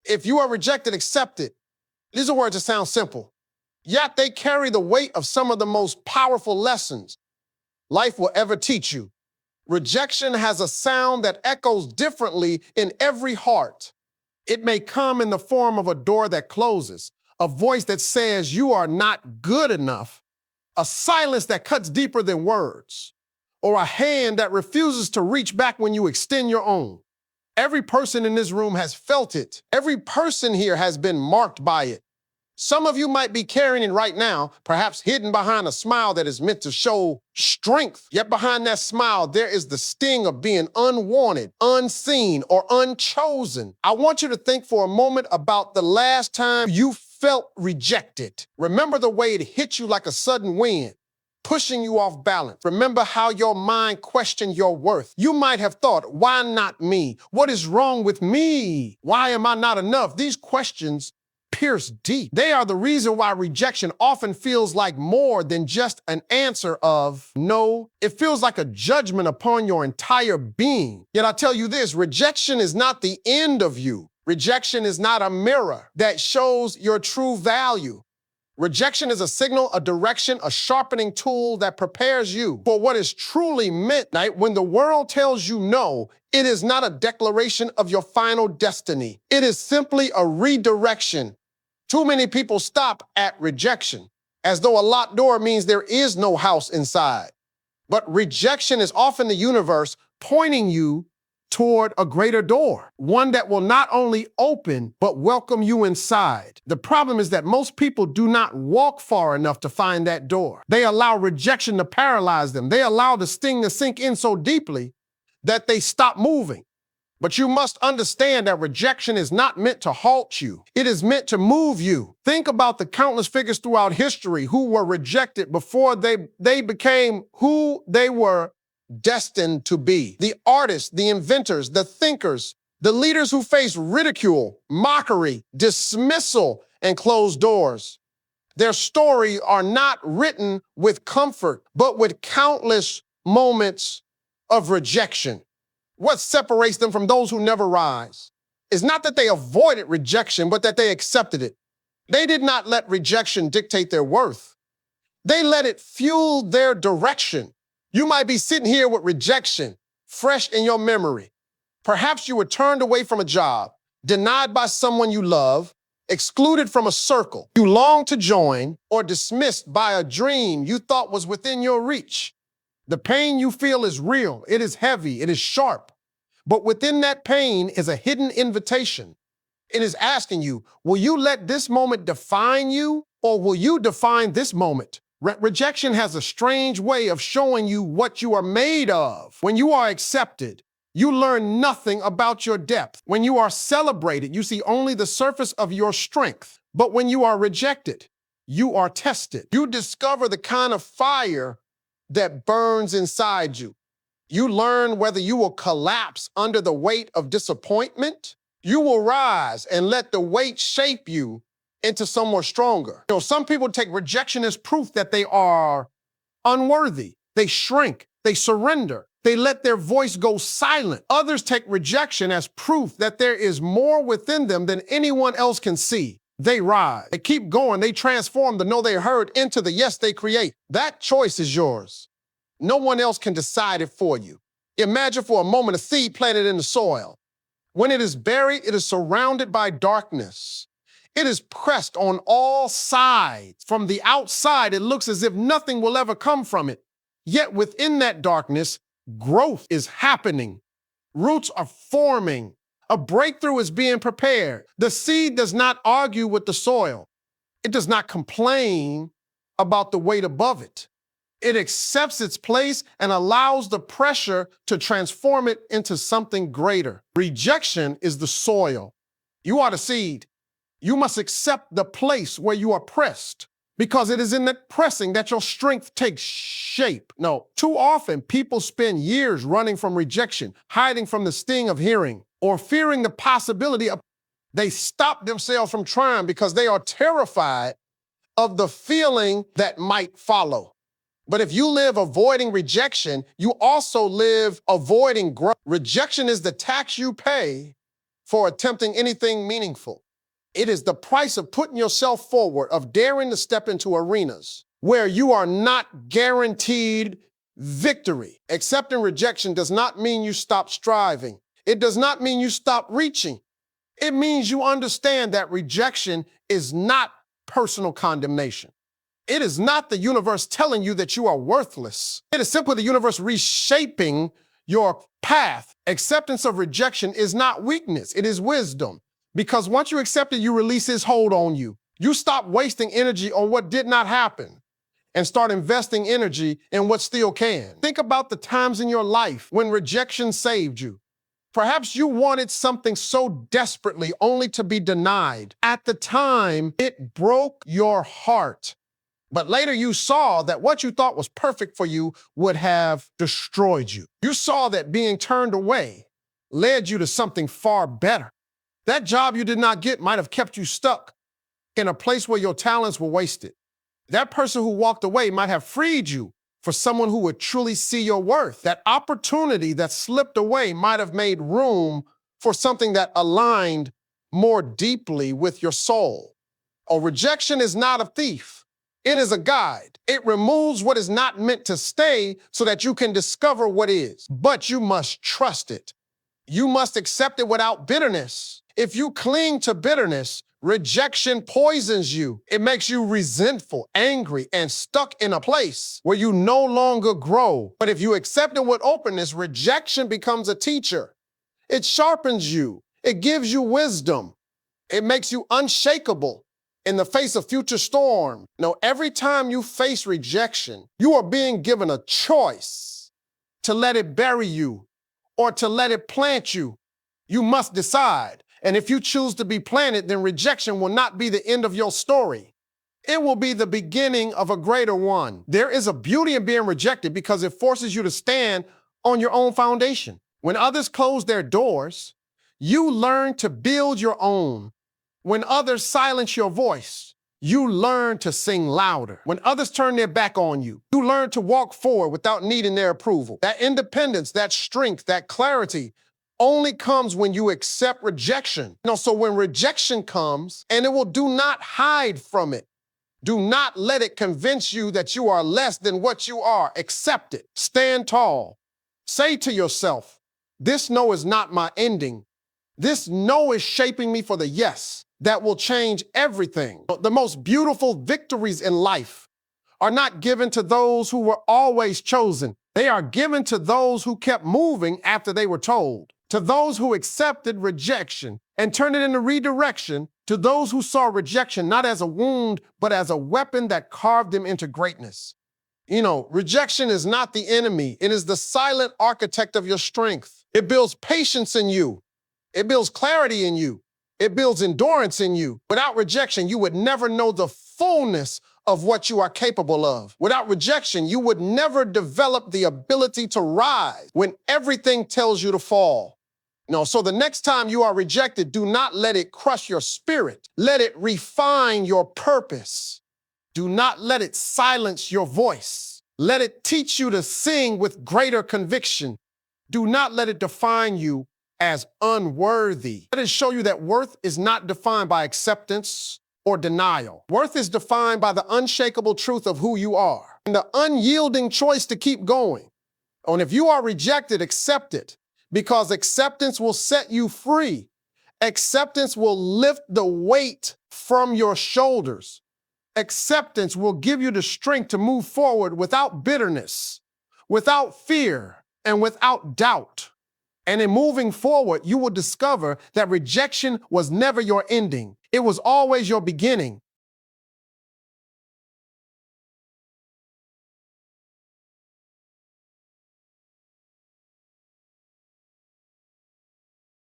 If you are rejected, accept it. These are words that sound simple, yet they carry the weight of some of the most powerful lessons life will ever teach you. Rejection has a sound that echoes differently in every heart. It may come in the form of a door that closes, a voice that says you are not good enough, a silence that cuts deeper than words, or a hand that refuses to reach back when you extend your own. Every person in this room has felt it. Every person here has been marked by it. Some of you might be carrying it right now, perhaps hidden behind a smile that is meant to show strength. Yet behind that smile, there is the sting of being unwanted, unseen, or unchosen. I want you to think for a moment about the last time you felt rejected. Remember the way it hit you like a sudden wind, pushing you off balance. Remember how your mind questioned your worth. You might have thought, why not me? What is wrong with me? Why am I not enough? These questions pierce deep. They are the reason why rejection often feels like more than just an answer of no. It feels like a judgment upon your entire being. Yet I tell you this, rejection is not the end of you. Rejection is not a mirror that shows your true value. Rejection is a signal, a direction, a sharpening tool that prepares you for what is truly meant. When the world tells you no, it is not a declaration of your final destiny. It is simply a redirection. Too many people stop at rejection, as though a locked door means there is no house inside. But rejection is often the universe pointing you toward a greater door, one that will not only open, but welcome you inside. The problem is that most people do not walk far enough to find that door. They allow rejection to paralyze them. They allow the sting to sink in so deeply that they stop moving. But you must understand that rejection is not meant to halt you. It is meant to move you. Think about the countless figures throughout history who were rejected before they became who they were destined to be. The artists, the inventors, the thinkers, the leaders who faced ridicule, mockery, dismissal, and closed doors. Their stories are not written with comfort, but with countless moments of rejection. What separates them from those who never rise is not that they avoided rejection, but that they accepted it. They did not let rejection dictate their worth. They let it fuel their direction. You might be sitting here with rejection fresh in your memory. Perhaps you were turned away from a job, denied by someone you love, excluded from a circle you long to join, or dismissed by a dream you thought was within your reach. The pain you feel is real, it is heavy, it is sharp. But within that pain is a hidden invitation. It is asking you, will you let this moment define you, or will you define this moment? Rejection has a strange way of showing you what you are made of. When you are accepted, you learn nothing about your depth. When you are celebrated, you see only the surface of your strength. But when you are rejected, you are tested. You discover the kind of fire that burns inside you. You learn whether you will collapse under the weight of disappointment. You will rise and let the weight shape you into someone stronger. Some people take rejection as proof that they are unworthy. They shrink, they surrender, they let their voice go silent. Others take rejection as proof that there is more within them than anyone else can see. They rise, they keep going, they transform the no they heard into the yes they create. That choice is yours. No one else can decide it for you. Imagine for a moment a seed planted in the soil. When it is buried, it is surrounded by darkness. It is pressed on all sides. From the outside, it looks as if nothing will ever come from it. Yet within that darkness, growth is happening. Roots are forming. A breakthrough is being prepared. The seed does not argue with the soil. It does not complain about the weight above it. It accepts its place and allows the pressure to transform it into something greater. Rejection is the soil. You are the seed. You must accept the place where you are pressed, because it is in that pressing that your strength takes shape. No, too often people spend years running from rejection, hiding from the sting of hearing, or fearing the possibility of. They stop themselves from trying because they are terrified of the feeling that might follow. But if you live avoiding rejection, you also live avoiding growth. Rejection is the tax you pay for attempting anything meaningful. It is the price of putting yourself forward, of daring to step into arenas where you are not guaranteed victory. Accepting rejection does not mean you stop striving. It does not mean you stop reaching. It means you understand that rejection is not personal condemnation. It is not the universe telling you that you are worthless. It is simply the universe reshaping your path. Acceptance of rejection is not weakness, it is wisdom. Because once you accept it, you release his hold on you. You stop wasting energy on what did not happen and start investing energy in what still can. Think about the times in your life when rejection saved you. Perhaps you wanted something so desperately only to be denied. At the time, it broke your heart. But later you saw that what you thought was perfect for you would have destroyed you. You saw that being turned away led you to something far better. That job you did not get might have kept you stuck in a place where your talents were wasted. That person who walked away might have freed you for someone who would truly see your worth. That opportunity that slipped away might have made room for something that aligned more deeply with your soul. Oh, rejection is not a thief. It is a guide. It removes what is not meant to stay so that you can discover what is. But you must trust it. You must accept it without bitterness. If you cling to bitterness, rejection poisons you. It makes you resentful, angry, and stuck in a place where you no longer grow. But if you accept it with openness, rejection becomes a teacher. It sharpens you. It gives you wisdom. It makes you unshakable in the face of future storm. Now, every time you face rejection, you are being given a choice to let it bury you or to let it plant you. You must decide. And if you choose to be planted, then rejection will not be the end of your story. It will be the beginning of a greater one. There is a beauty in being rejected because it forces you to stand on your own foundation. When others close their doors, you learn to build your own. When others silence your voice, you learn to sing louder. When others turn their back on you, you learn to walk forward without needing their approval. That independence, that strength, that clarity only comes when you accept rejection. So when rejection comes, and it will, do not hide from it. Do not let it convince you that you are less than what you are. Accept it. Stand tall. Say to yourself, this no is not my ending. This no is shaping me for the yes that will change everything. The most beautiful victories in life are not given to those who were always chosen. They are given to those who kept moving after they were told. To those who accepted rejection and turned it into redirection, to those who saw rejection not as a wound, but as a weapon that carved them into greatness. Rejection is not the enemy. It is the silent architect of your strength. It builds patience in you. It builds clarity in you. It builds endurance in you. Without rejection, you would never know the fullness of what you are capable of. Without rejection, you would never develop the ability to rise when everything tells you to fall. So the next time you are rejected, do not let it crush your spirit. Let it refine your purpose. Do not let it silence your voice. Let it teach you to sing with greater conviction. Do not let it define you as unworthy. Let it show you that worth is not defined by acceptance or denial. Worth is defined by the unshakable truth of who you are and the unyielding choice to keep going. And if you are rejected, accept it, because acceptance will set you free. Acceptance will lift the weight from your shoulders. Acceptance will give you the strength to move forward without bitterness, without fear, and without doubt. And in moving forward, you will discover that rejection was never your ending. It was always your beginning.